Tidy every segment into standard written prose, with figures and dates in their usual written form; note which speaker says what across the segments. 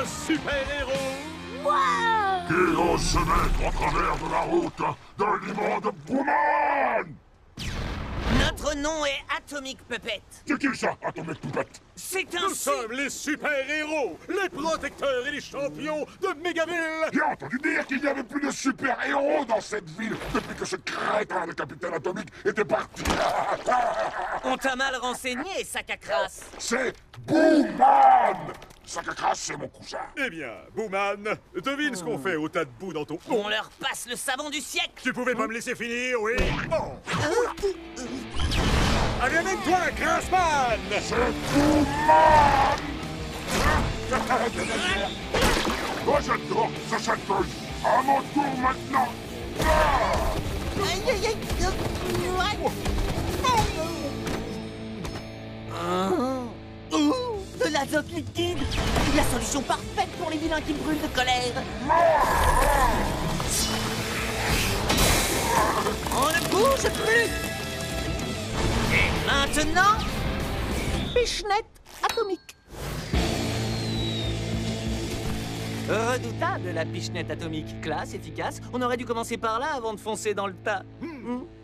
Speaker 1: un super-héros.
Speaker 2: Wow!
Speaker 3: Qui ose se mettre en travers de la route d'un immonde Booman?
Speaker 4: Notre nom est Atomic Puppet.
Speaker 3: C'est qui ça, Atomic Puppet?
Speaker 4: C'est un...
Speaker 1: Nous sommes les super-héros, les protecteurs et les champions de Mégaville.
Speaker 3: J'ai entendu dire qu'il n'y avait plus de super-héros dans cette ville depuis que ce crétin de Capitaine Atomique était parti.
Speaker 4: On t'a mal renseigné, sac à crasse.
Speaker 3: C'est Booman! Sac à crasse, c'est mon cousin.
Speaker 1: Eh bien, Booman, devine ce qu'on fait au tas de boue dans ton...
Speaker 4: On leur passe le savon du siècle.
Speaker 1: Tu pouvais pas me laisser finir, oui? Bon. Allez avec toi, Grassman!
Speaker 3: C'est Booman! Moi j'adore ce château. À mon tour maintenant.
Speaker 2: Aïe, aïe, aïe. De l'azote liquide. La solution parfaite pour les vilains qui brûlent de colère. On ne bouge plus.
Speaker 4: Et maintenant...
Speaker 2: Pichenette atomique.
Speaker 4: Redoutable, la pichenette atomique. Classe, efficace. On aurait dû commencer par là avant de foncer dans le tas.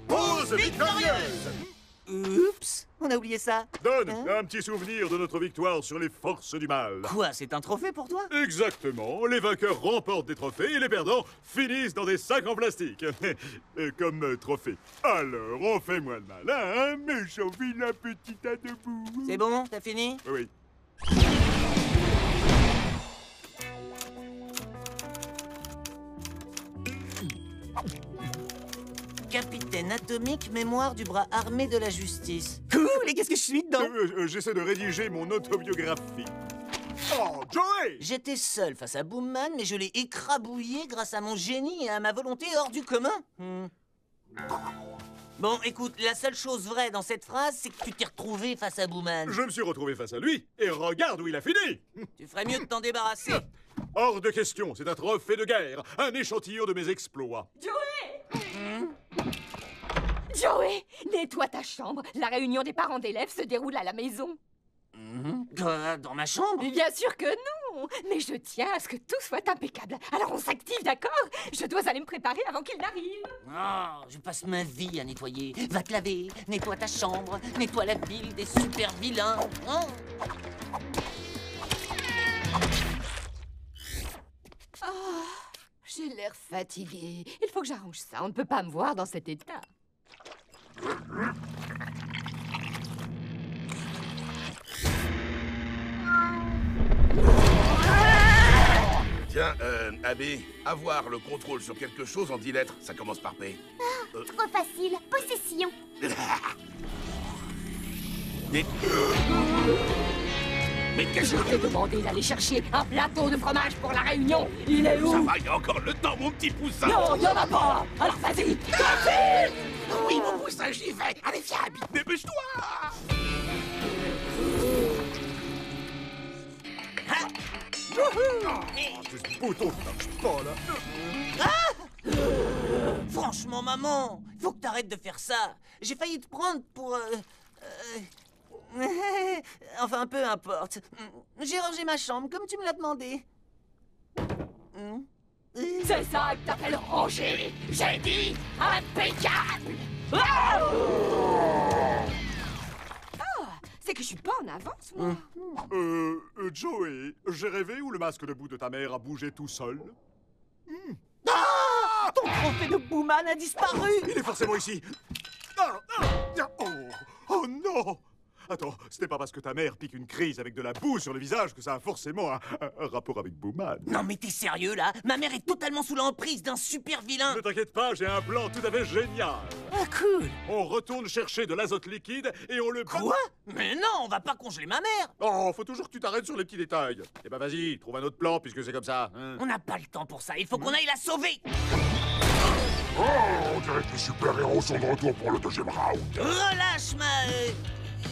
Speaker 1: Pause victorieuse!
Speaker 4: Oups, on a oublié ça.
Speaker 1: Donne
Speaker 4: Hein?
Speaker 1: un petit souvenir de notre victoire sur les forces du mal.
Speaker 4: Quoi, c'est un trophée pour toi?
Speaker 1: Exactement. Les vainqueurs remportent des trophées et les perdants finissent dans des sacs en plastique. Comme trophée. Alors, on fait moins de mal, hein, méchant vilain petit tas de boue.
Speaker 4: C'est bon, t'as fini?
Speaker 1: Oui.
Speaker 4: Capitaine Atomique, mémoire du bras armé de la justice. Cool, et qu'est-ce que je suis dedans?
Speaker 1: J'essaie de rédiger mon autobiographie. Oh, Joey!
Speaker 4: J'étais seul face à Boomman, mais je l'ai écrabouillé grâce à mon génie et à ma volonté hors du commun. Bon, écoute, la seule chose vraie dans cette phrase, c'est que tu t'es retrouvé face à Boomman.
Speaker 1: Je me suis retrouvé face à lui, et regarde où il a fini!
Speaker 4: Tu ferais mieux de t'en débarrasser.
Speaker 1: Hors de question, c'est un trophée de guerre, un échantillon de mes exploits.
Speaker 5: Joey, nettoie ta chambre. La réunion des parents d'élèves se déroule à la maison.
Speaker 4: Dans ma chambre?
Speaker 5: Bien sûr que non. Mais je tiens à ce que tout soit impeccable. Alors on s'active, d'accord? Je dois aller me préparer avant qu'il n'arrive.
Speaker 4: Oh, je passe ma vie à nettoyer. Va te laver, nettoie ta chambre, nettoie la ville des super vilains. Hein?
Speaker 5: J'ai l'air fatiguée. Il faut que j'arrange ça. On ne peut pas me voir dans cet état.
Speaker 6: Tiens, Abby, avoir le contrôle sur quelque chose en 10 lettres, ça commence par P.
Speaker 7: Trop facile. Possession.
Speaker 6: Mais qu'est-ce
Speaker 5: Je
Speaker 6: que...
Speaker 5: t'ai demandé d'aller chercher un plateau de fromage pour la réunion. Il est où?
Speaker 6: Ça va, il y a encore le temps, mon petit poussin.
Speaker 5: Non, il n'y en a pas. Alors vas-y, vite.
Speaker 6: Oui, mon poussin, j'y vais. Allez, viens, Abby, dépêche-toi.
Speaker 1: C'est ce bouton qui marche pas, là.
Speaker 4: Franchement, maman, faut que t'arrêtes de faire ça. J'ai failli te prendre pour... Enfin, peu importe. J'ai rangé ma chambre comme tu me l'as demandé.
Speaker 5: C'est ça que t'appelles ranger. J'ai dit impeccable. C'est que je suis pas en avance, moi.
Speaker 1: Joey, j'ai rêvé où le masque de boue de ta mère a bougé tout seul?
Speaker 4: Ton trophée de Boomman a disparu.
Speaker 1: Il est forcément ici. Oh non! Attends, c'était pas parce que ta mère pique une crise avec de la boue sur le visage que ça a forcément un rapport avec Booman.
Speaker 4: Non mais t'es sérieux là? Ma mère est totalement sous l'emprise d'un super vilain.
Speaker 1: Ne t'inquiète pas, j'ai un plan tout à fait génial.
Speaker 4: Ah cool.
Speaker 1: On retourne chercher de l'azote liquide et on le...
Speaker 4: Quoi? Mais non, on va pas congeler ma mère.
Speaker 1: Oh, faut toujours que tu t'arrêtes sur les petits détails. Eh ben vas-y, trouve un autre plan puisque c'est comme ça. Hein.
Speaker 4: On n'a pas le temps pour ça, il faut qu'on aille la sauver.
Speaker 3: Oh, on dirait que les super-héros sont de retour pour le deuxième round.
Speaker 4: Relâche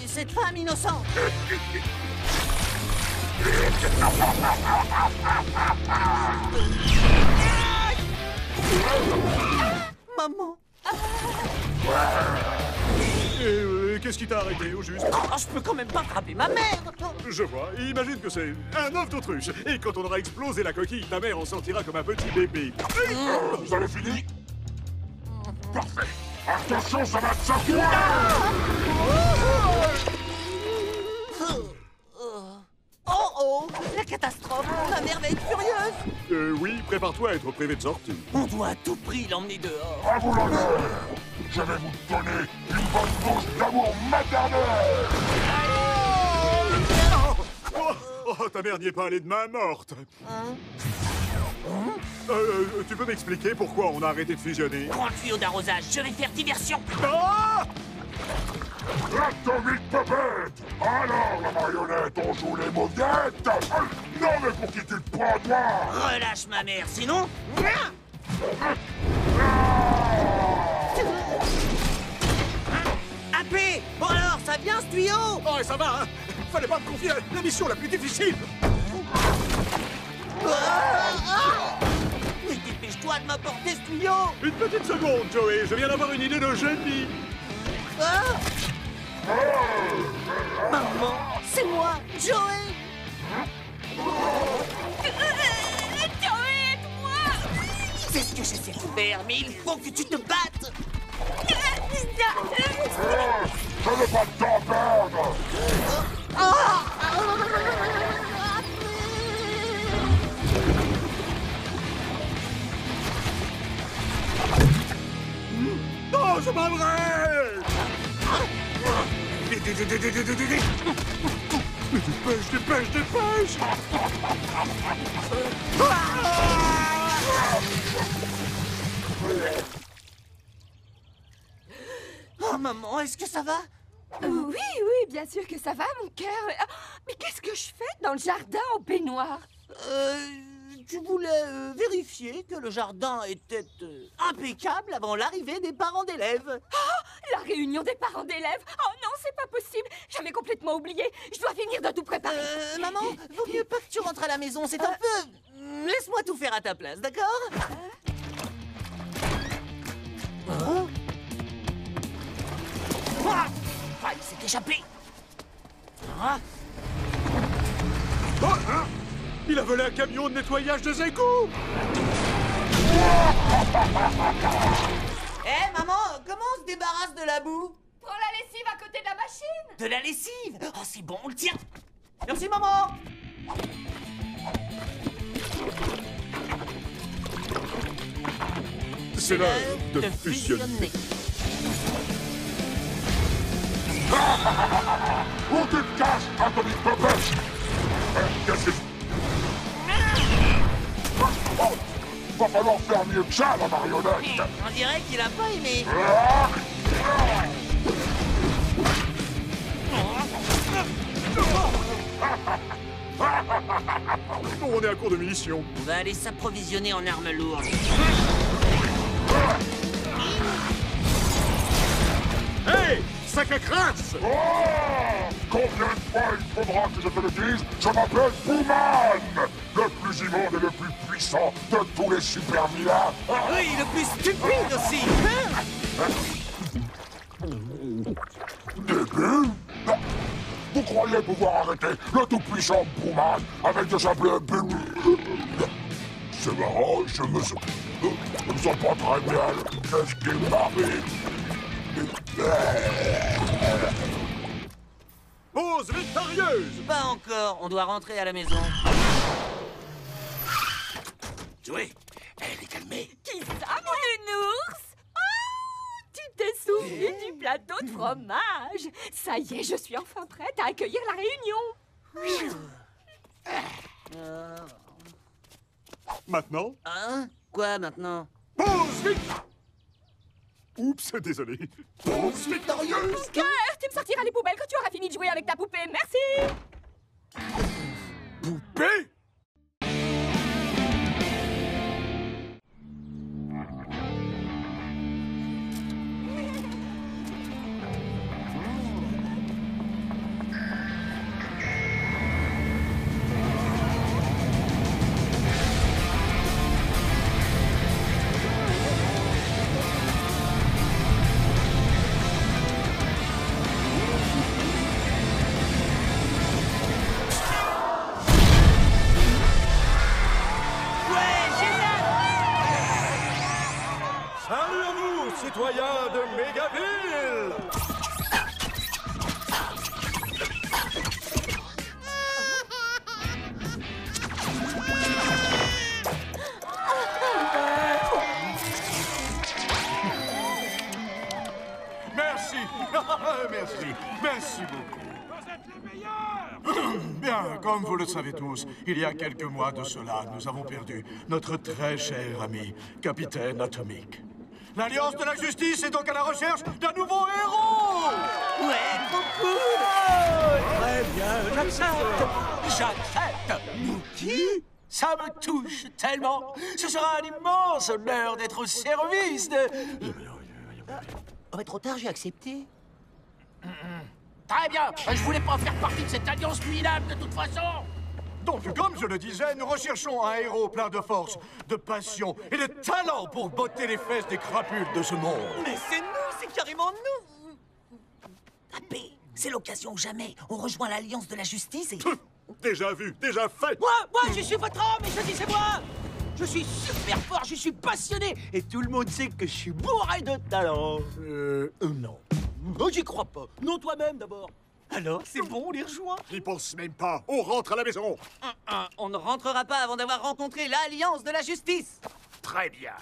Speaker 4: cette femme innocente. Maman.
Speaker 1: Qu'est-ce qui t'a arrêté, au juste?
Speaker 2: Oh, je peux quand même pas frapper ma mère.
Speaker 1: Je vois. Imagine que c'est un œuf d'autruche. Et quand on aura explosé la coquille, ta mère en sortira comme un petit bébé.
Speaker 3: Vous avez fini? Parfait. Attention, ça va te secouer!
Speaker 2: Oh, la catastrophe. Ma mère va être furieuse.
Speaker 1: Oui, prépare-toi à être privé de sortie.
Speaker 2: On doit à tout prix l'emmener dehors.
Speaker 3: À vous l'honneur! Je vais vous donner une bonne dose d'amour maternel!
Speaker 1: Oh, ta mère n'y est pas allée de main morte. Tu peux m'expliquer pourquoi on a arrêté de fusionner?
Speaker 2: Prends le tuyau d'arrosage, je vais faire diversion.
Speaker 1: Ah!
Speaker 3: Atomic Puppet! Alors, la marionnette, on joue les mauviettes? Non, mais pour qui tu te prends, toi?
Speaker 2: Relâche ma mère, sinon... AP! Bon alors, ça vient ce tuyau?
Speaker 1: Oh, ça va, hein? Fallait pas me confier la mission la plus difficile.
Speaker 2: Mais dépêche-toi de m'apporter ce tuyau.
Speaker 1: Une petite seconde, Joey. Je viens d'avoir une idée de génie.
Speaker 2: Maman, c'est moi, Joey.
Speaker 5: Joey, aide-moi!
Speaker 2: C'est ce que j'essaie de faire, mais il faut que tu te battes.
Speaker 3: Je n'ai pas de temps à perdre!
Speaker 1: Oh, c'est pas vrai! Dépêche!
Speaker 2: Oh, maman, est-ce que ça va?
Speaker 5: Oui, bien sûr que ça va, mon cœur. Mais qu'est-ce que je fais dans le jardin en baignoire?
Speaker 2: Tu voulais vérifier que le jardin était impeccable avant l'arrivée des parents d'élèves.
Speaker 5: La réunion des parents d'élèves? Oh non, c'est pas possible. J'avais complètement oublié. Je dois finir de tout préparer.
Speaker 2: Maman, vaut mieux pas que tu rentres à la maison, c'est un peu... Laisse-moi tout faire à ta place, d'accord? Ah, il s'est échappé.
Speaker 1: Oh, hein? Il a volé un camion de nettoyage de égouts!
Speaker 2: Maman, comment on se débarrasse de la boue?
Speaker 5: Prends la lessive à côté de la machine.
Speaker 2: De la lessive? Oh, c'est bon, on le tient. Merci, maman.
Speaker 1: C'est l'heure de fusionner.
Speaker 3: Où tu te caches, Atomic Puppet? Qu'est-ce que... Oh, va falloir faire mieux que ça, la marionnette!
Speaker 2: On dirait qu'il a pas aimé.
Speaker 1: On est à court de munitions.
Speaker 2: On va aller s'approvisionner en armes lourdes.
Speaker 1: Hey! Sac à crasse!
Speaker 3: Oh! Combien de fois il faudra que je te le dise? Je m'appelle Booman! Le plus immonde et le plus puissant de tous les super vilains!
Speaker 2: Oui, le plus stupide aussi.
Speaker 3: Début? Vous croyez pouvoir arrêter le tout-puissant Booman avec de simples bulles? C'est marrant, je me sens pas très bien. Qu'est-ce qui m'arrive?
Speaker 1: Pause victorieuse!
Speaker 2: Pas encore, on doit rentrer à la maison.
Speaker 6: Joey, elle est calmée.
Speaker 5: Qui ça, mon nounours? Oh, tu t'es souvenu du plateau de fromage. Ça y est, je suis enfin prête à accueillir la réunion.
Speaker 1: Maintenant,
Speaker 2: Hein? Quoi maintenant?
Speaker 1: pause victorieuse! Oups, désolé. Pause victorieuse!
Speaker 5: Cœur, tu me sortiras les poubelles quand tu auras fini de jouer avec ta poupée. Merci.
Speaker 1: Poupée?
Speaker 8: Merci. Merci beaucoup. Bien, comme vous le savez tous, il y a quelques mois de cela, nous avons perdu notre très cher ami, Capitaine Atomic. L'Alliance de la Justice est donc à la recherche d'un nouveau héros!
Speaker 2: Ouais, trop cool!
Speaker 9: Très bien, j'accepte. J'accepte. Mookie? Ça me touche tellement. Ce sera un immense honneur d'être au service de...
Speaker 2: Oh, mais trop tard, j'ai accepté.
Speaker 9: Très bien. Je voulais pas faire partie de cette alliance minable de toute façon.
Speaker 8: Donc, comme je le disais, nous recherchons un héros plein de force, de passion et de talent pour botter les fesses des crapules de ce monde.
Speaker 2: Mais c'est nous, c'est carrément nous!
Speaker 4: Tapé, c'est l'occasion ou jamais. On rejoint l'Alliance de la Justice et...
Speaker 1: Déjà vu, déjà fait.
Speaker 9: Moi, je suis votre homme et je dis c'est moi. Je suis super fort, je suis passionné et tout le monde sait que je suis bourré de talent. Non. Oh, j'y crois pas. Non, toi-même d'abord. Alors, c'est bon, on les rejoint.
Speaker 1: J'y pense même pas. On rentre à la maison.
Speaker 2: On ne rentrera pas avant d'avoir rencontré l'Alliance de la Justice.
Speaker 6: Très bien.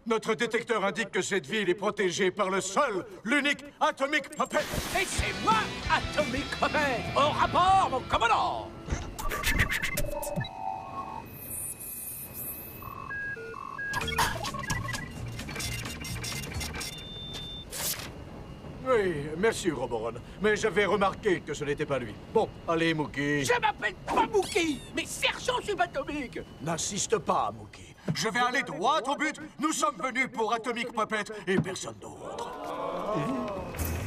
Speaker 8: Notre détecteur indique que cette ville est protégée par le seul, l'unique Atomic Puppet.
Speaker 9: Et c'est moi, Atomic Puppet. Au rapport, mon commandant.
Speaker 8: Oui, merci, Roboron. Mais j'avais remarqué que ce n'était pas lui. Bon, allez, Mookie.
Speaker 9: Je m'appelle pas Mookie, mais sergent subatomique.
Speaker 8: N'insiste pas, Mookie. Je vais aller droit au but. Nous sommes venus pour Atomic Puppet et personne d'autre.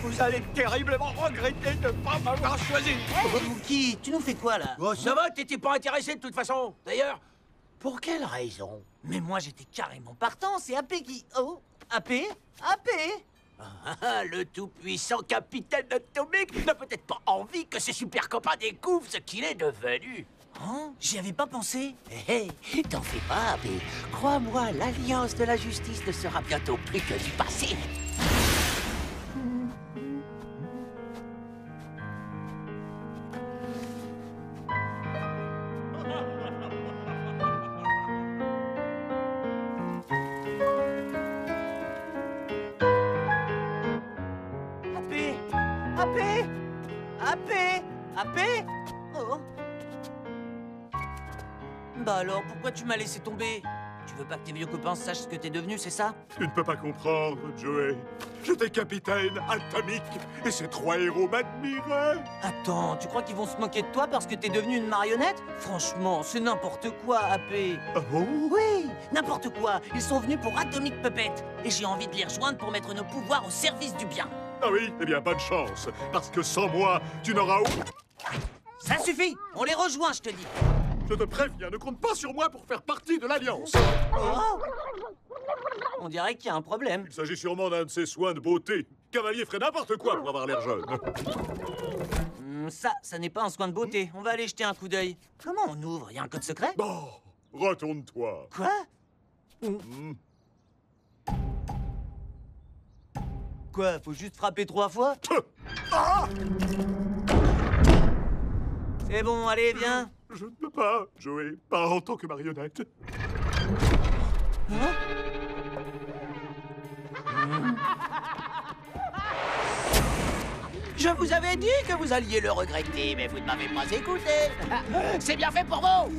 Speaker 9: Vous allez terriblement regretter de ne pas m'avoir choisi.
Speaker 2: Oh, Mookie, tu nous fais quoi, là?
Speaker 9: Oh, ça va, t'étais pas intéressé de toute façon. D'ailleurs, pour quelle raison?
Speaker 2: Mais moi, j'étais carrément partant, c'est AP qui... Oh, AP? AP?
Speaker 9: Ah, le tout-puissant capitaine Atomic n'a peut-être pas envie que ses super copains découvrent ce qu'il est devenu.
Speaker 2: Hein? J'y avais pas pensé.
Speaker 9: Hé, t'en fais pas, mais crois-moi, l'Alliance de la Justice ne sera bientôt plus que du passé.
Speaker 2: AP? Oh. Bah alors, pourquoi tu m'as laissé tomber? Tu veux pas que tes vieux copains sachent ce que t'es devenu, c'est ça?
Speaker 1: Tu ne peux pas comprendre, Joey. J'étais capitaine Atomic et ces trois héros m'admiraient.
Speaker 2: Attends, tu crois qu'ils vont se moquer de toi parce que t'es devenu une marionnette? Franchement, c'est n'importe quoi, AP.
Speaker 1: Ah bon?
Speaker 2: Oui, n'importe quoi. Ils sont venus pour Atomic Puppet. Et j'ai envie de les rejoindre pour mettre nos pouvoirs au service du bien.
Speaker 1: Ah oui? Eh bien, bonne chance. Parce que sans moi, tu n'auras...
Speaker 2: Ça suffit! On les rejoint, je te dis.
Speaker 1: Je te préviens, ne compte pas sur moi pour faire partie de l'Alliance.
Speaker 2: Oh. On dirait qu'il y a un problème.
Speaker 1: Il s'agit sûrement d'un de ces soins de beauté. Cavalier ferait n'importe quoi pour avoir l'air jeune.
Speaker 2: Ça n'est pas un soin de beauté. On va aller jeter un coup d'œil. Comment on ouvre? Il y a un code secret?
Speaker 1: Bon, retourne-toi.
Speaker 2: Quoi? Quoi? Faut juste frapper 3 fois?
Speaker 1: Ah!
Speaker 2: C'est bon, allez, viens.
Speaker 1: Je ne peux pas, Joey. Pas en tant que marionnette.
Speaker 2: Hein?
Speaker 9: Je vous avais dit que vous alliez le regretter, mais vous ne m'avez pas écouté. C'est bien fait pour vous.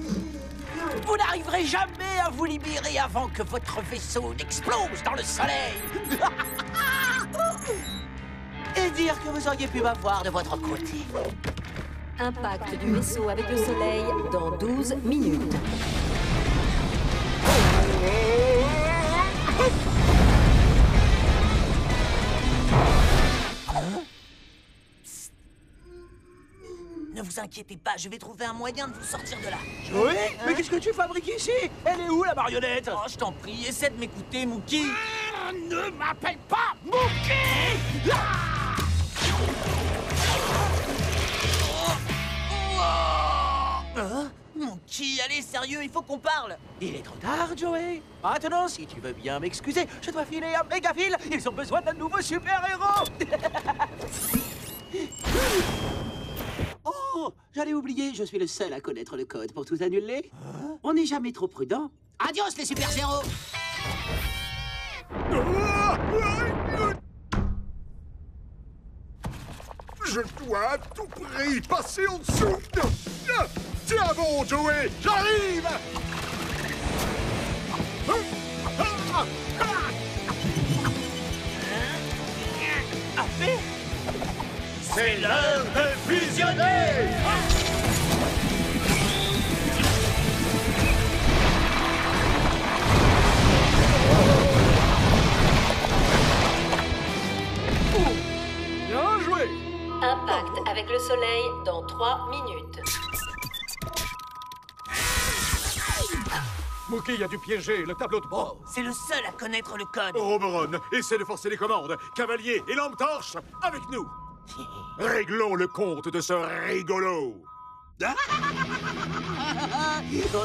Speaker 9: Vous n'arriverez jamais à vous libérer avant que votre vaisseau n'explose dans le soleil. Et dire que vous auriez pu m'avoir de votre côté.
Speaker 10: Impact du vaisseau avec le soleil dans 12 minutes.
Speaker 2: Ne vous inquiétez pas, je vais trouver un moyen de vous sortir de là.
Speaker 9: Oui, mais qu'est-ce que tu fabriques ici? Elle est où, la marionnette?
Speaker 2: Oh, je t'en prie, essaie de m'écouter, Mookie.
Speaker 9: Ne m'appelle pas Mookie!
Speaker 2: Mookie, allez, sérieux, il faut qu'on parle.
Speaker 9: Il est trop tard, Joey. Maintenant, si tu veux bien m'excuser, je dois filer un méga fil. Ils ont besoin d'un nouveau super-héros. Oh, j'allais oublier, je suis le seul à connaître le code pour tout annuler. On n'est jamais trop prudent. Adios, les super-héros.
Speaker 1: Je dois à tout prix passer en dessous. Tiens bon, Joey, j'arrive.
Speaker 2: C'est l'heure de fusionner.
Speaker 1: Bien joué.
Speaker 10: Impact avec le soleil dans 3 minutes.
Speaker 8: Mookie a dû piéger le tableau de bord.
Speaker 2: C'est le seul à connaître le code.
Speaker 1: Roboron, essaie de forcer les commandes. Cavalier et lampe torche, avec nous. Réglons le compte de ce rigolo.
Speaker 9: Quand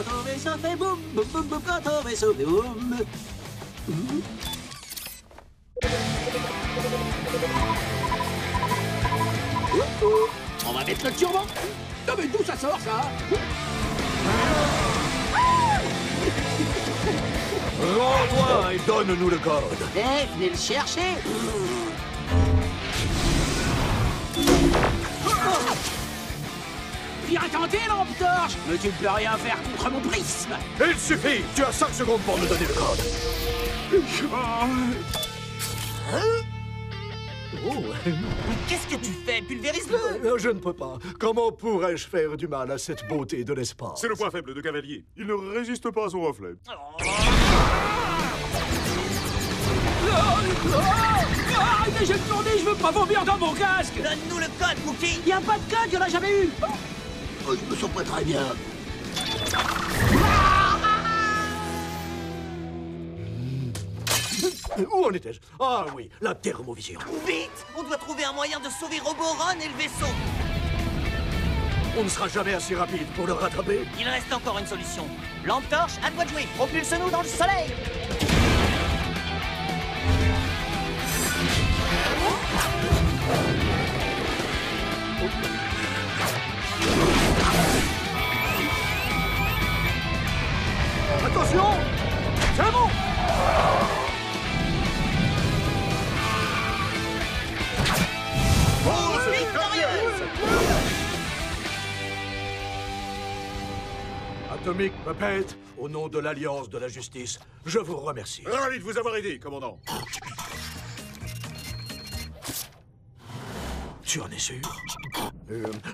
Speaker 9: ton vaisseau fait boum, boum, boum, boum, quand ton vaisseau fait boum. On va mettre le turbo. Non mais d'où ça sort, ça?
Speaker 8: Rends-toi et donne-nous le code.
Speaker 9: Eh, venez le chercher. Bien tenté, lampe torche. Mais tu ne peux rien faire contre mon prisme.
Speaker 8: Il suffit. Tu as 5 secondes pour me donner le code.
Speaker 2: Qu'est-ce que tu fais? Pulvérise-le.
Speaker 8: Je ne peux pas. Comment pourrais-je faire du mal à cette beauté de l'espace?
Speaker 1: C'est le point faible de Cavalier. Il ne résiste pas à son reflet.
Speaker 9: Arrêtez, j'ai tourné, je veux pas vomir dans mon casque.
Speaker 2: Donne-nous le code, Mookie.
Speaker 9: Y a pas de code, y'en a jamais eu. Oh, je me sens pas très bien.
Speaker 8: Où en étais-je? Ah oui, la thermovision.
Speaker 2: Vite! On doit trouver un moyen de sauver Roboron et le vaisseau.
Speaker 8: On ne sera jamais assez rapide pour le rattraper.
Speaker 2: Il reste encore une solution. Lampe torche, à toi de jouer. Propulse-nous dans le soleil.
Speaker 8: Attention! C'est bon! Atomic Puppet, au nom de l'Alliance de la Justice, je vous remercie.
Speaker 1: Ravi de vous avoir aidé, commandant.
Speaker 8: Tu en es sûr?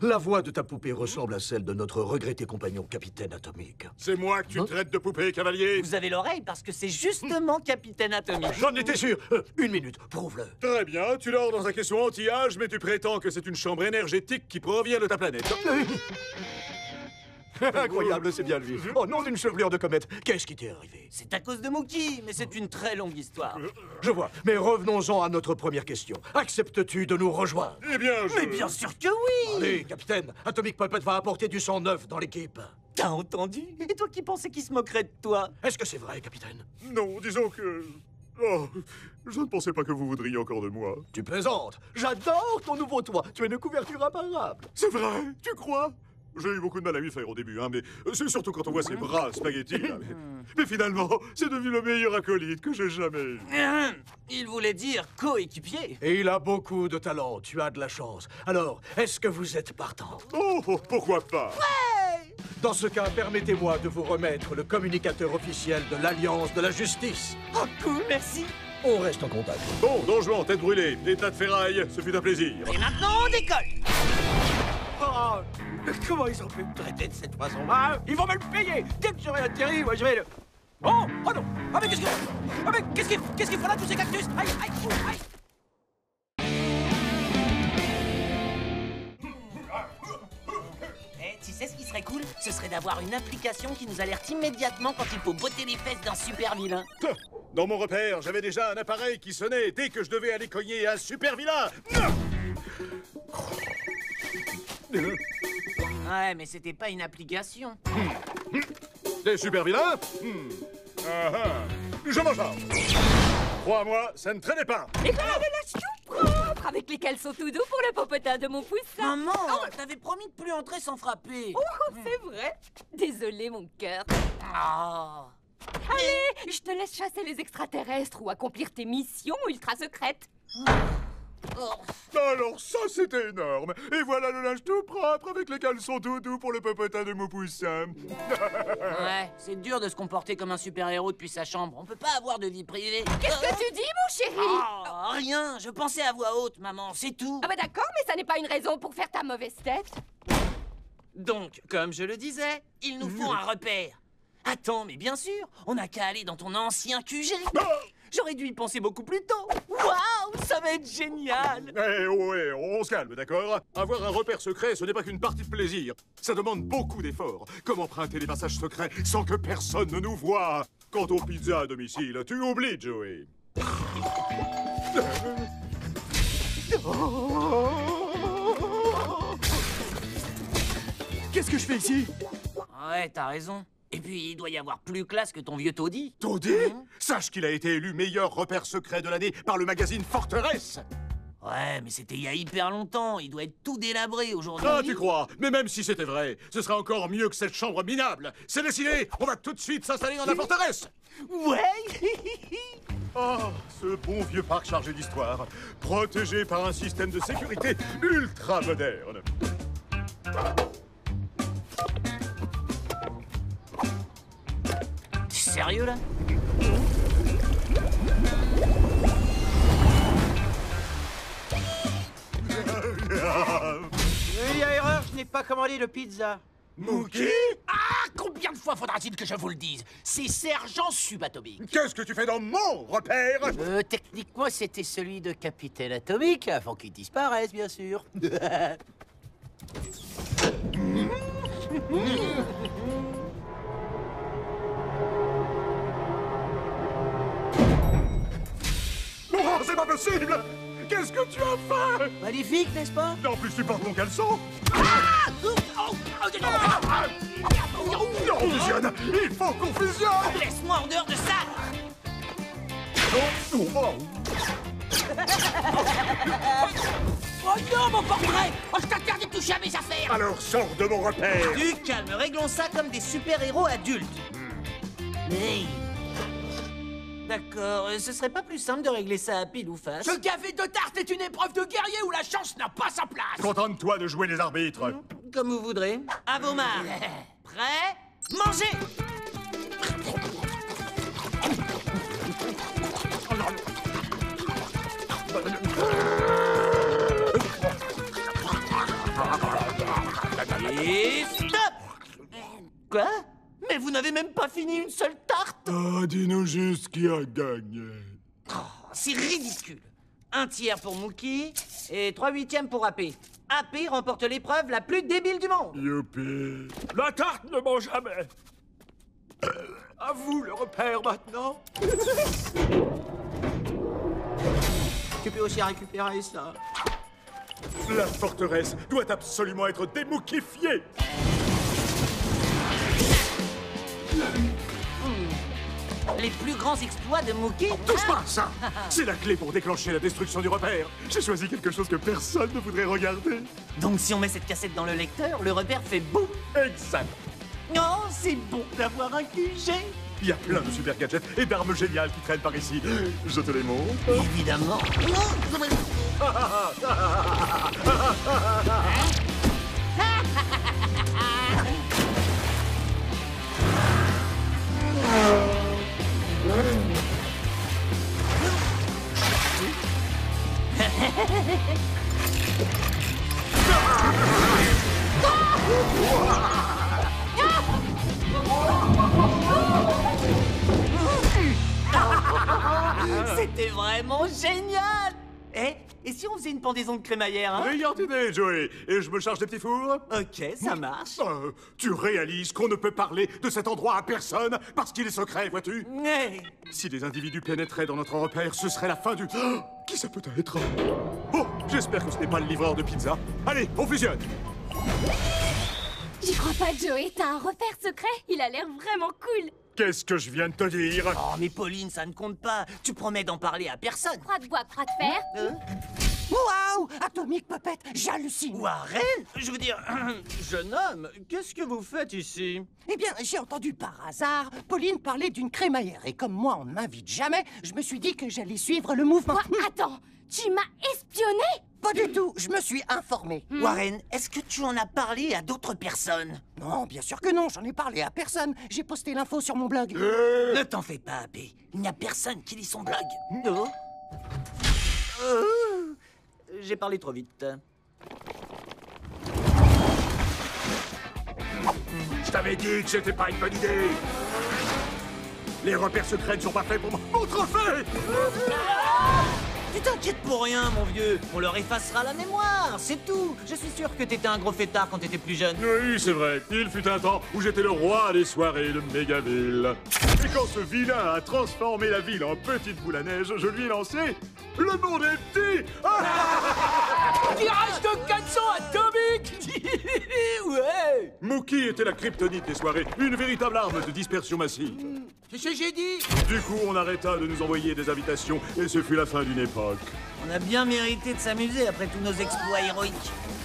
Speaker 8: La voix de ta poupée ressemble à celle de notre regretté compagnon, Capitaine Atomic.
Speaker 1: C'est moi que tu traites de poupée, Cavalier.
Speaker 2: Vous avez l'oreille parce que c'est justement Capitaine Atomic.
Speaker 8: J'en étais sûr. 1 minute, prouve-le.
Speaker 1: Très bien, tu dors dans un caisson anti-âge, mais tu prétends que c'est une chambre énergétique qui provient de ta planète.
Speaker 8: Incroyable, c'est bien lui. Oh non, d'une chevelure de comète. Qu'est-ce qui t'est arrivé?
Speaker 2: C'est à cause de Mookie, mais c'est une très longue histoire.
Speaker 8: Je vois, mais revenons-en à notre première question. Acceptes-tu de nous rejoindre?
Speaker 1: Eh bien,
Speaker 2: Mais bien sûr que oui!
Speaker 8: Allez, capitaine, Atomic Puppet va apporter du sang neuf dans l'équipe.
Speaker 2: T'as entendu? Et toi qui pensais qu'il se moquerait de toi?
Speaker 8: Est-ce que c'est vrai, capitaine?
Speaker 1: Non, disons que... Oh, je ne pensais pas que vous voudriez encore de moi.
Speaker 8: Tu plaisantes. J'adore ton nouveau toit. Tu as une couverture imparable.
Speaker 1: C'est vrai, tu crois? J'ai eu beaucoup de mal à lui faire au début, hein, mais c'est surtout quand on voit ses bras spaghettis. Là. Mais finalement, c'est devenu le meilleur acolyte que j'ai jamais eu.
Speaker 2: Il voulait dire coéquipier.
Speaker 8: Et il a beaucoup de talent. Tu as de la chance. Alors, est-ce que vous êtes partant?
Speaker 1: Oh, pourquoi pas?
Speaker 2: Ouais!
Speaker 8: Dans ce cas, permettez-moi de vous remettre le communicateur officiel de l'Alliance de la Justice.
Speaker 2: Oh, cool, merci.
Speaker 8: On reste en contact.
Speaker 1: Bon, Don Juan, tête brûlée, état de ferraille, ce fut un plaisir.
Speaker 2: Et maintenant, on décolle.
Speaker 9: Oh, comment ils ont pu me traiter de cette façon-là? Ils vont me le payer. Dès que j'aurai atterri, moi je vais le... Oh non. Ah mais qu'est-ce qu'il faut là, tous ces cactus? Aïe, aïe, aïe.
Speaker 2: Tu sais ce qui serait cool? Ce serait d'avoir une application qui nous alerte immédiatement quand il faut botter les fesses d'un super vilain.
Speaker 1: Dans mon repère, j'avais déjà un appareil qui sonnait dès que je devais aller cogner un super vilain.
Speaker 2: Ouais, mais c'était pas une application.
Speaker 1: Des super vilains? Je m'en charge. Crois-moi, ça ne traînait pas.
Speaker 5: Et voilà les lâches tout propres avec les caleçons tout doux pour le popotin de mon poussin.
Speaker 2: Maman, t'avais promis de plus entrer sans frapper.
Speaker 5: Oh, c'est vrai. Désolé, mon cœur.
Speaker 2: Oh.
Speaker 5: Allez, je te laisse chasser les extraterrestres ou accomplir tes missions ultra secrètes.
Speaker 1: Alors ça, c'était énorme. Et voilà le linge tout propre avec les caleçons tout doux pour le popotin de mon poussin.
Speaker 4: Ouais, c'est dur de se comporter comme un super-héros depuis sa chambre. On peut pas avoir de vie privée.
Speaker 5: Qu'est-ce que tu dis, mon chéri?
Speaker 4: Oh, rien, je pensais à voix haute, maman, c'est tout.
Speaker 5: Ah bah d'accord, mais ça n'est pas une raison pour faire ta mauvaise tête.
Speaker 4: Donc, comme je le disais, il nous faut un repère. Attends, mais bien sûr, on n'a qu'à aller dans ton ancien QG. J'aurais dû y penser beaucoup plus tôt. Waouh, ça va être génial.
Speaker 1: Eh ouais, on se calme, d'accord? Avoir un repère secret, ce n'est pas qu'une partie de plaisir. Ça demande beaucoup d'efforts. Comment emprunter les passages secrets sans que personne ne nous voie? Quant aux pizzas à domicile, tu oublies, Joey.
Speaker 9: Qu'est-ce que je fais ici?
Speaker 4: Ouais, t'as raison. Et puis, il doit y avoir plus classe que ton vieux taudis.
Speaker 1: Taudis? Sache qu'il a été élu meilleur repère secret de l'année par le magazine Forteresse.
Speaker 4: Ouais, mais c'était il y a hyper longtemps. Il doit être tout délabré aujourd'hui.
Speaker 1: Ah, tu crois? Mais même si c'était vrai, ce serait encore mieux que cette chambre minable. C'est décidé, on va tout de suite s'installer dans la forteresse.
Speaker 2: Ouais.
Speaker 1: Oh, ce bon vieux parc chargé d'histoire, protégé par un système de sécurité ultra moderne.
Speaker 4: T'es sérieux, là?
Speaker 9: Il y a erreur, je n'ai pas commandé de pizza.
Speaker 1: Mookie?
Speaker 9: Ah, combien de fois faudra-t-il que je vous le dise? C'est Sergent Subatomique.
Speaker 1: Qu'est-ce que tu fais dans mon repère?
Speaker 9: Techniquement, c'était celui de Capitaine Atomique, avant qu'il disparaisse, bien sûr.
Speaker 1: Oh, c'est pas possible! Qu'est-ce que tu as fait?
Speaker 9: Magnifique, n'est-ce pas?
Speaker 1: En plus, tu portes mon caleçon? Non, on fusionne! Il faut qu'on fusionne!
Speaker 4: Laisse-moi en dehors de ça!
Speaker 9: Oh non, mon portrait! Oh, je t'interdis de toucher à mes affaires!
Speaker 1: Alors sors de mon repère!
Speaker 4: Du calme, réglons ça comme des super-héros adultes. Hey. D'accord, ce serait pas plus simple de régler ça à pile ou face?
Speaker 9: Ce gavet de tarte est une épreuve de guerrier où la chance n'a pas sa place!
Speaker 1: Contente-toi de jouer les arbitres!
Speaker 4: Comme vous voudrez. À vos marques. Prêt? Mangez! Et stop! Quoi? Mais vous n'avez même pas fini une seule tarte?
Speaker 1: Ah, dis-nous juste qui a gagné.
Speaker 4: Oh, c'est ridicule. 1/3 pour Mookie et 3/8 pour AP. AP remporte l'épreuve la plus débile du monde.
Speaker 1: Youpi.
Speaker 9: La tarte ne ment jamais! À vous le repère maintenant! Tu peux aussi récupérer ça.
Speaker 1: La forteresse doit absolument être démoukifiée.
Speaker 4: Les plus grands exploits de Mookie.
Speaker 1: Touche pas à ça! C'est la clé pour déclencher la destruction du repère. J'ai choisi quelque chose que personne ne voudrait regarder.
Speaker 4: Donc si on met cette cassette dans le lecteur, le repère fait boum.
Speaker 1: Exact.
Speaker 2: Oh, c'est bon d'avoir un QG.
Speaker 1: Il y a plein de super gadgets et d'armes géniales qui traînent par ici. Je te les montre.
Speaker 4: Évidemment. C'était vraiment génial! Et si on faisait une pendaison de crémaillère, hein?
Speaker 1: Brillante idée, Joey. Et je me charge des petits fours?
Speaker 2: Ok, ça marche.
Speaker 1: Tu réalises qu'on ne peut parler de cet endroit à personne parce qu'il est secret, vois-tu?
Speaker 2: Hey.
Speaker 1: Si des individus pénétraient dans notre repère, ce serait la fin du... Oh, qui ça peut être? Oh, j'espère que ce n'est pas le livreur de pizza. Allez, on fusionne!
Speaker 5: J'y crois pas, Joey. T'as un repère secret? Il a l'air vraiment cool.
Speaker 1: Qu'est-ce que je viens de te dire?
Speaker 4: Oh, mais Pauline, ça ne compte pas. Tu promets d'en parler à personne.
Speaker 5: Croix de bois, croix de fer.
Speaker 2: Waouh! Atomique Puppet, j'hallucine.
Speaker 4: Warren? Je veux dire, jeune homme, qu'est-ce que vous faites ici?
Speaker 2: Eh bien, j'ai entendu par hasard Pauline parler d'une crémaillère. Et comme moi, on ne m'invite jamais, je me suis dit que j'allais suivre le mouvement.
Speaker 5: Quoi? Attends, Tu m'as espionné?
Speaker 2: Pas du tout, je me suis informé.
Speaker 4: Warren, est-ce que tu en as parlé à d'autres personnes?
Speaker 2: Non, bien sûr que non, j'en ai parlé à personne. J'ai posté l'info sur mon blog.
Speaker 4: Ne t'en fais pas, AP. Il n'y a personne qui lit son blog.
Speaker 2: Non. J'ai parlé trop vite.
Speaker 1: Je t'avais dit que c'était pas une bonne idée. Les repères secrets ne sont pas faits pour mon trophée.
Speaker 2: Tu t'inquiètes pour rien, mon vieux. On leur effacera la mémoire, c'est tout. Je suis sûr que t'étais un gros fêtard quand t'étais plus jeune.
Speaker 1: Oui, c'est vrai. Il fut un temps où j'étais le roi des soirées de Mégaville. Et quand ce vilain a transformé la ville en petite boule à neige, je lui ai lancé « Le monde est petit !»
Speaker 9: Tirage de 400 atomique. Ouais.
Speaker 1: Mookie était la kryptonite des soirées, une véritable arme de dispersion massive.
Speaker 9: Qu'est-ce que j'ai dit?
Speaker 1: Du coup, on arrêta de nous envoyer des invitations et ce fut la fin d'une époque.
Speaker 2: On a bien mérité de s'amuser après tous nos exploits héroïques.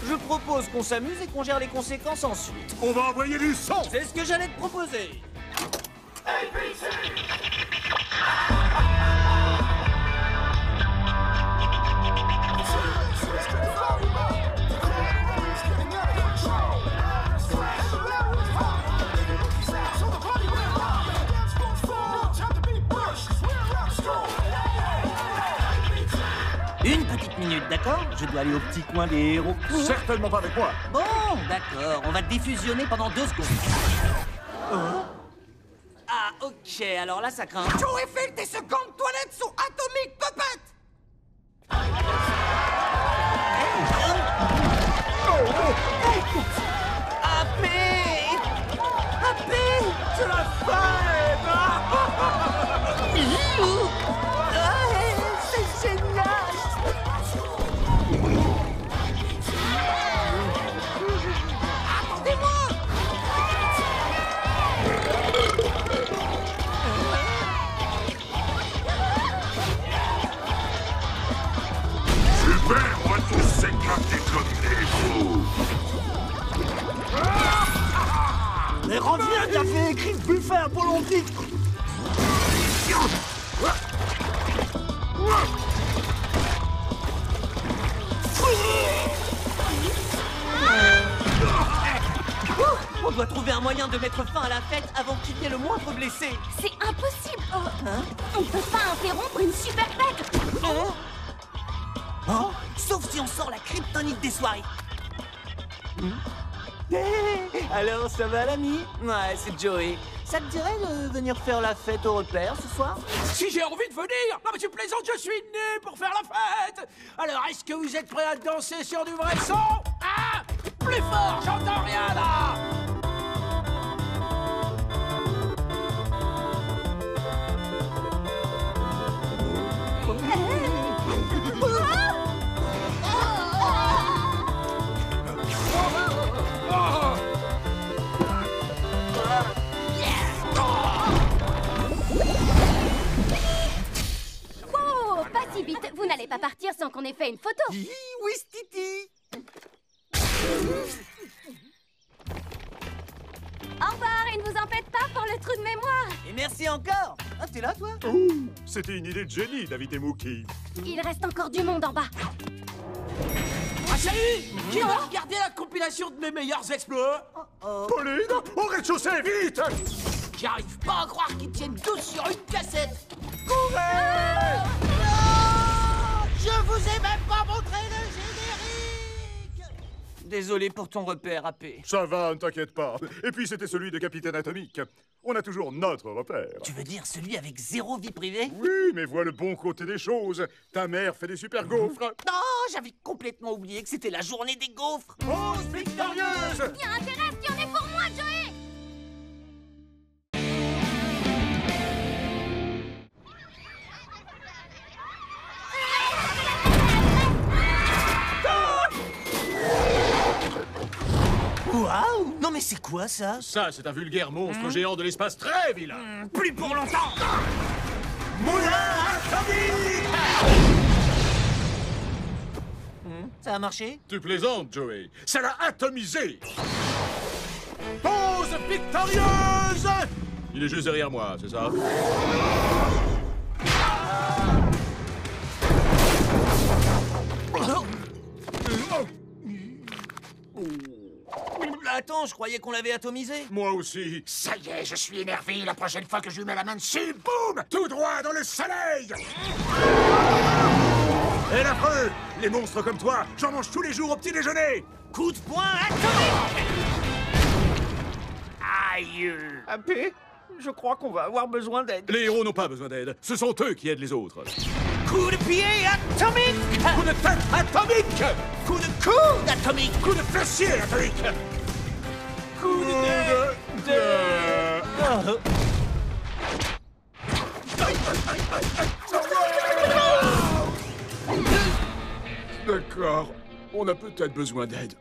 Speaker 2: Je propose qu'on s'amuse et qu'on gère les conséquences ensuite.
Speaker 1: On va envoyer du sang!
Speaker 2: C'est ce que j'allais te proposer. Une petite minute, d'accord? Je dois aller au petit coin des héros.
Speaker 1: Certainement pas avec moi.
Speaker 2: Bon, d'accord, on va défusionner pendant 2 secondes. Ah, ok, alors là, ça craint.
Speaker 11: Joe Eiffel, tes secondes toilettes sont atomiques, puppet!
Speaker 2: C'est la fête! C'est génial!
Speaker 11: Attendez-moi!
Speaker 3: Super, on va tous s'éclater comme des fous.
Speaker 9: Mais reviens, t'avais écrit buffet apollontique.
Speaker 2: On doit trouver un moyen de mettre fin à la fête avant qu'il y ait le moindre blessé.
Speaker 5: C'est impossible. On peut pas interrompre une super fête.
Speaker 2: Sauf si on sort la kryptonite des soirées. Alors, ça va l'ami? Ouais, c'est Joey. Ça te dirait de venir faire la fête au repère ce soir?
Speaker 9: Si j'ai envie de venir. Non mais tu plaisantes, je suis né pour faire la fête. Alors est-ce que vous êtes prêts à danser sur du vrai son? Ah, plus fort, j'entends rien là.
Speaker 5: Wow, pas si vite. Vous n'allez pas partir sans qu'on ait fait une photo.
Speaker 2: Oui, Stiti.
Speaker 5: Au revoir et ne vous en faites pas pour le trou de mémoire.
Speaker 2: Et merci encore. Ah, t'es là, toi?
Speaker 1: C'était une idée de génie d'inviter Mookie.
Speaker 5: Il reste encore du monde en bas.
Speaker 9: Ah salut. Qui va regarder la compilation de mes meilleurs exploits?
Speaker 1: Pauline, au rez-de-chaussée, vite!
Speaker 9: J'arrive pas à croire qu'ils tiennent tous sur une cassette.
Speaker 11: Je vous ai même pas montré le générique!
Speaker 2: Désolé pour ton repère, AP.
Speaker 1: Ça va, ne t'inquiète pas. Et puis c'était celui de Capitaine Atomique. On a toujours notre repère.
Speaker 2: Tu veux dire celui avec 0 vie privée?
Speaker 1: Oui, mais vois le bon côté des choses. Ta mère fait des super gaufres.
Speaker 2: Non, j'avais complètement oublié que c'était la journée des gaufres.
Speaker 1: Pause victorieuse!
Speaker 5: Bien intérêt, si on est pour moi, Joey.
Speaker 2: Waouh! Non mais c'est quoi ça?
Speaker 1: Ça, c'est un vulgaire monstre géant de l'espace très vilain.
Speaker 2: Plus pour longtemps!
Speaker 1: Moulin atomique!
Speaker 2: Ça a marché?
Speaker 1: Tu plaisantes, Joey. Ça l'a atomisé. Pause victorieuse! Il est juste derrière moi, c'est ça?
Speaker 4: attends, je croyais qu'on l'avait atomisé.
Speaker 1: Moi aussi.
Speaker 3: Ça y est, je suis énervé. La prochaine fois que je lui mets la main dessus, boum, tout droit dans le soleil.
Speaker 1: Et l'affreux! Les monstres comme toi, j'en mange tous les jours au petit déjeuner!
Speaker 4: Coup de poing atomique!
Speaker 2: Aïe. AP, je crois qu'on va avoir besoin d'aide.
Speaker 1: Les héros n'ont pas besoin d'aide, ce sont eux qui aident les autres.
Speaker 4: Coup de pied atomique!
Speaker 1: Coup de tête atomique!
Speaker 4: Coup de coude atomique!
Speaker 1: Coup de fessier atomique!
Speaker 4: Coup
Speaker 1: D'accord, on a peut-être besoin d'aide.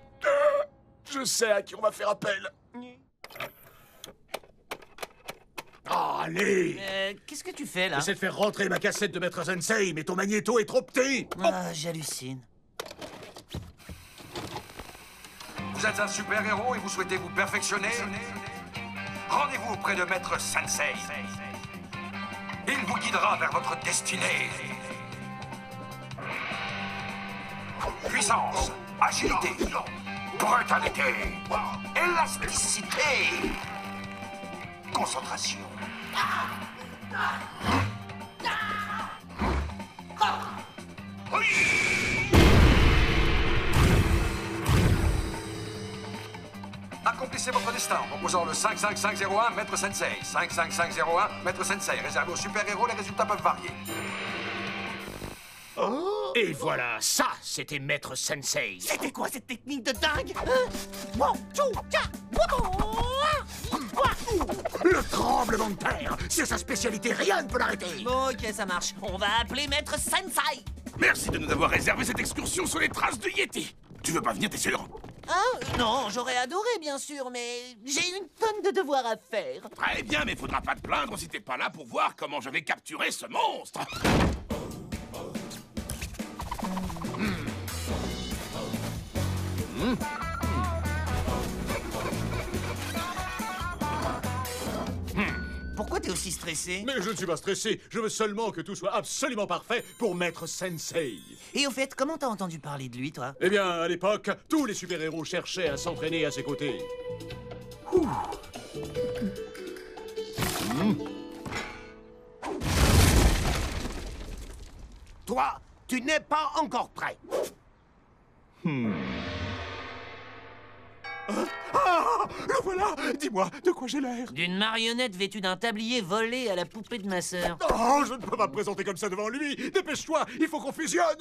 Speaker 1: Je sais à qui on va faire appel. Allez!
Speaker 4: Qu'est-ce que tu fais, là?
Speaker 1: J'essaie de faire rentrer ma cassette de Maître Sensei, mais ton magnéto est trop petit!
Speaker 4: Ah, j'hallucine.
Speaker 12: Vous êtes un super-héros et vous souhaitez vous perfectionner? Rendez-vous auprès de Maître Sensei. Il vous guidera vers votre destinée. Puissance, agilité, brutalité, élasticité, concentration. Accomplissez votre destin en composant le 55501 Maître Sensei. 55501 Maître Sensei. Réservé aux super-héros, les résultats peuvent varier.
Speaker 3: Et voilà, ça, c'était Maître Sensei.
Speaker 4: C'était quoi cette technique de dingue?
Speaker 3: Le tremblement de terre, c'est sa spécialité, rien ne peut l'arrêter.
Speaker 4: Bon, ok, ça marche. On va appeler Maître Sensei.
Speaker 6: Merci de nous avoir réservé cette excursion sur les traces du Yeti. Tu veux pas venir, t'es sûr?
Speaker 2: Non, j'aurais adoré, bien sûr, mais j'ai une tonne de devoirs à faire.
Speaker 6: Très bien, mais faudra pas te plaindre si t'es pas là pour voir comment je vais capturer ce monstre.
Speaker 4: Pourquoi t'es aussi stressé?
Speaker 1: Mais je ne suis pas stressé, je veux seulement que tout soit absolument parfait pour Maître Sensei.
Speaker 4: Et au fait, comment t'as entendu parler de lui, toi?
Speaker 1: Eh bien, à l'époque, tous les super-héros cherchaient à s'entraîner à ses côtés.
Speaker 11: Toi, tu n'es pas encore prêt.
Speaker 1: Ah, le voilà! Dis-moi, de quoi j'ai l'air?
Speaker 4: D'une marionnette vêtue d'un tablier volé à la poupée de ma sœur.
Speaker 1: Oh, je ne peux pas me présenter comme ça devant lui! Dépêche-toi, il faut qu'on fusionne!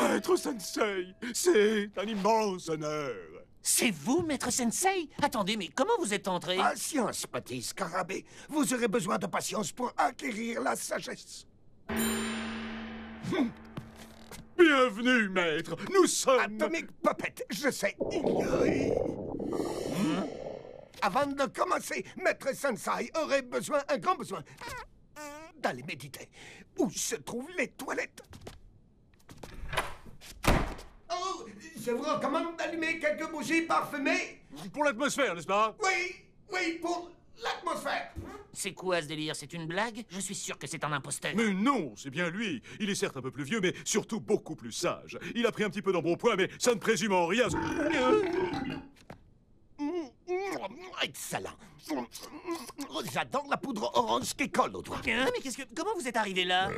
Speaker 1: Maître Sensei, c'est un immense honneur!
Speaker 4: C'est vous, Maître Sensei? Attendez, mais comment vous êtes entré?
Speaker 11: Patience, petit scarabée. Vous aurez besoin de patience pour acquérir la sagesse.
Speaker 1: Bienvenue, maître! Nous sommes...
Speaker 11: Atomic Puppet, je sais ignorer. Avant de commencer, Maître Sensei aurait un grand besoin d'aller méditer. Où se trouvent les toilettes? Oh, je vous recommande d'allumer quelques bougies parfumées.
Speaker 1: Pour l'atmosphère, n'est-ce pas?
Speaker 11: Oui, pour l'atmosphère.
Speaker 4: C'est quoi ce délire? C'est une blague? Je suis sûr que c'est un imposteur.
Speaker 1: Mais non, c'est bien lui. Il est certes un peu plus vieux, mais surtout beaucoup plus sage. Il a pris un petit peu d'embonpoint, mais ça ne présume en rien.
Speaker 11: Excellent. J'adore la poudre orange qui colle aux doigts.
Speaker 4: Mais comment vous êtes arrivé là?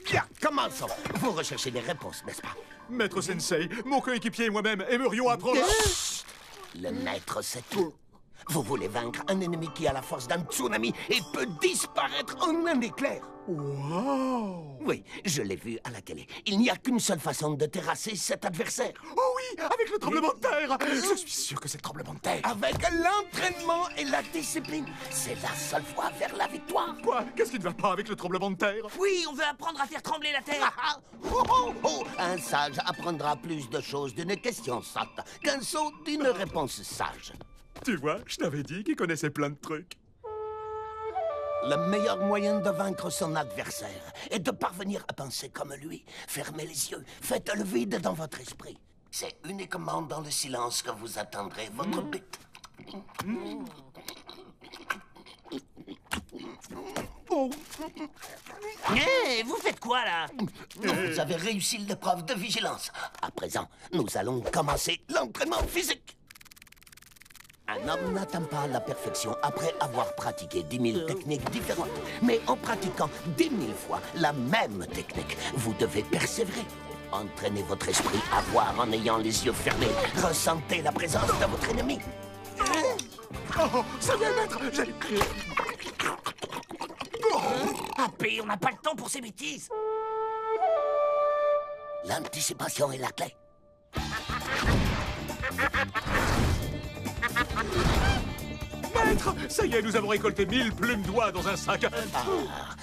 Speaker 11: Bien, commençons. Vous recherchez des réponses, n'est-ce pas?
Speaker 1: Maître Sensei, mon coéquipier et moi-même aimerions apprendre...
Speaker 11: Le maître, c'est tout. Vous voulez vaincre un ennemi qui a la force d'un tsunami et peut disparaître en un éclair.
Speaker 1: Wow!
Speaker 11: Oui, je l'ai vu à la télé. Il n'y a qu'une seule façon de terrasser cet adversaire.
Speaker 1: Oh oui, avec le tremblement de terre! Je suis sûr que c'est le tremblement de terre.
Speaker 11: Avec l'entraînement et la discipline, c'est la seule voie vers la victoire.
Speaker 1: Quoi? Qu'est-ce qui ne va pas avec le tremblement de terre?
Speaker 4: Oui, on veut apprendre à faire trembler la terre.
Speaker 11: Un sage apprendra plus de choses d'une question sotte qu'un sot d'une réponse sage.
Speaker 1: Tu vois, je t'avais dit qu'il connaissait plein de trucs.
Speaker 11: Le meilleur moyen de vaincre son adversaire est de parvenir à penser comme lui. Fermez les yeux, faites le vide dans votre esprit. C'est uniquement dans le silence que vous atteindrez votre but.
Speaker 4: Hé, vous faites quoi, là?
Speaker 11: Vous avez réussi l'épreuve de vigilance. À présent, nous allons commencer l'entraînement physique. Un homme n'atteint pas la perfection après avoir pratiqué 10 000 techniques différentes. Mais en pratiquant 10 000 fois la même technique, vous devez persévérer. Entraînez votre esprit à voir en ayant les yeux fermés. Ressentez la présence de votre ennemi.
Speaker 1: Oh, ça y est, maître, j'ai...
Speaker 4: Happy, on n'a pas le temps pour ces bêtises.
Speaker 11: L'anticipation est la clé.
Speaker 1: Maître, ça y est, nous avons récolté 1000 plumes d'oie dans un sac.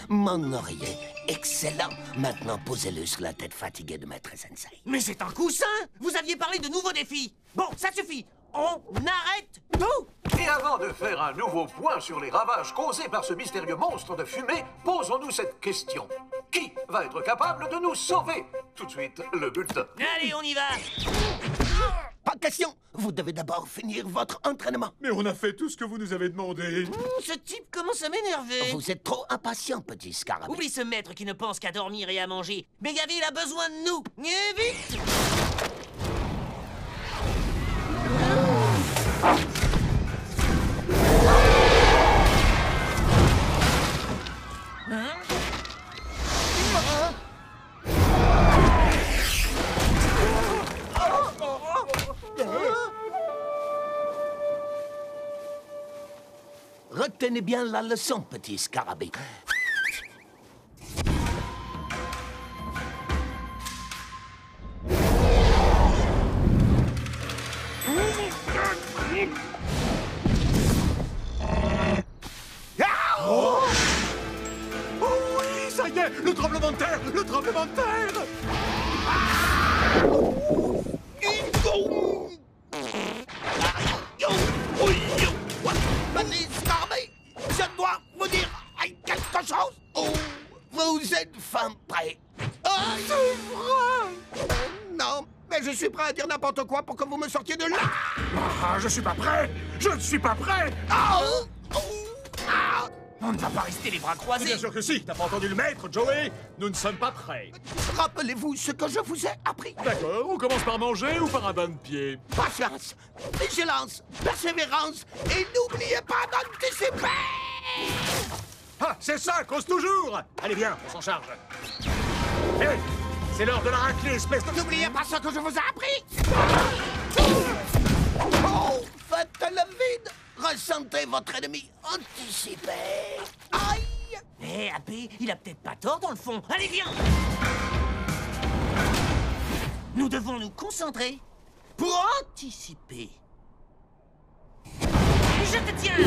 Speaker 11: Mon oreiller, excellent. Maintenant, posez-le sur la tête fatiguée de Maître Sensei.
Speaker 4: Mais c'est un coussin! Vous aviez parlé de nouveaux défis. Bon, ça suffit. On arrête tout!
Speaker 12: Et avant de faire un nouveau point sur les ravages causés par ce mystérieux monstre de fumée, posons-nous cette question. Qui va être capable de nous sauver? Tout de suite, le bulletin.
Speaker 4: Allez, on y va!
Speaker 11: Pas question. Vous devez d'abord finir votre entraînement.
Speaker 1: Mais on a fait tout ce que vous nous avez demandé.
Speaker 4: Ce type commence à m'énerver.
Speaker 11: Vous êtes trop impatient, petit scarabée.
Speaker 4: Oublie ce maître qui ne pense qu'à dormir et à manger. Mais Gavi, il a besoin de nous. Et vite!
Speaker 11: Retenez bien la leçon, petit scarabée.
Speaker 1: Oh oui, ça y est, le tremblement de terre, le tremblement de terre.
Speaker 11: Petit scarabée, je dois vous dire quelque chose. Oh, vous êtes fin prêt. C'est vrai. Non, mais je suis prêt à dire n'importe quoi pour que vous me sortiez de là.
Speaker 1: Ah, je suis pas prêt. Je ne suis pas prêt.
Speaker 4: On ne va pas rester les bras croisés.
Speaker 1: Bien sûr que si. T'as pas entendu le maître, Joey? Nous ne sommes pas prêts.
Speaker 11: Rappelez-vous ce que je vous ai appris.
Speaker 1: D'accord, on commence par manger ou par un bain de pied?
Speaker 11: Patience, vigilance, persévérance et n'oubliez pas d'anticiper.
Speaker 1: Ah, c'est ça, cause toujours. Allez, viens, on s'en charge. Hé, c'est l'heure de la raclée, espèce de...
Speaker 11: N'oubliez pas ce que je vous ai appris. Oh, faites le vide. Ressentez votre ennemi. Anticipez. Aïe.
Speaker 4: Hé, Happy, il a peut-être pas tort dans le fond. Allez, viens! Nous devons nous concentrer pour anticiper. Je te tiens!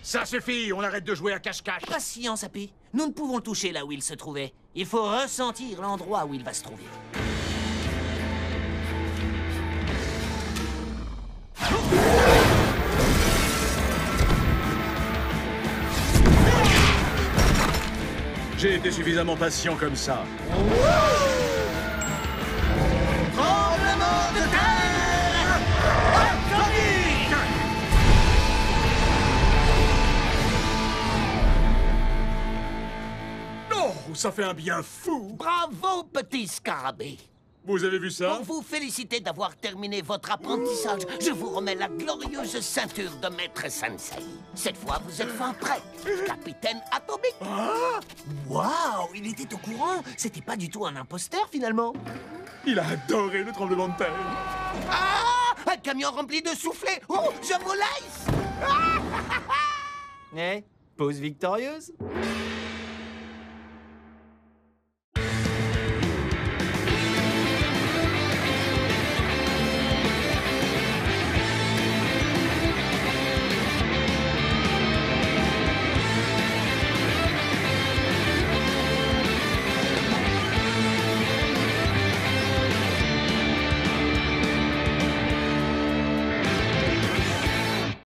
Speaker 1: Ça suffit, on arrête de jouer à cache-cache.
Speaker 4: Patience, Happy. Nous ne pouvons le toucher là où il se trouvait. Il faut ressentir l'endroit où il va se trouver.
Speaker 1: J'ai été suffisamment patient comme ça.
Speaker 11: Tremblement de terre atomique.
Speaker 1: Oh, ça fait un bien fou.
Speaker 11: Bravo, petit scarabée.
Speaker 1: Vous avez vu ça?
Speaker 11: Pour vous féliciter d'avoir terminé votre apprentissage, je vous remets la glorieuse ceinture de Maître Sensei. Cette fois, vous êtes fin prêt, capitaine atomique.
Speaker 1: Ah!
Speaker 4: Waouh, il était au courant. C'était pas du tout un imposteur, finalement.
Speaker 1: Il a adoré le tremblement de terre.
Speaker 11: Ah! Un camion rempli de soufflets. Oh, je vous laisse.
Speaker 4: Eh, pause victorieuse.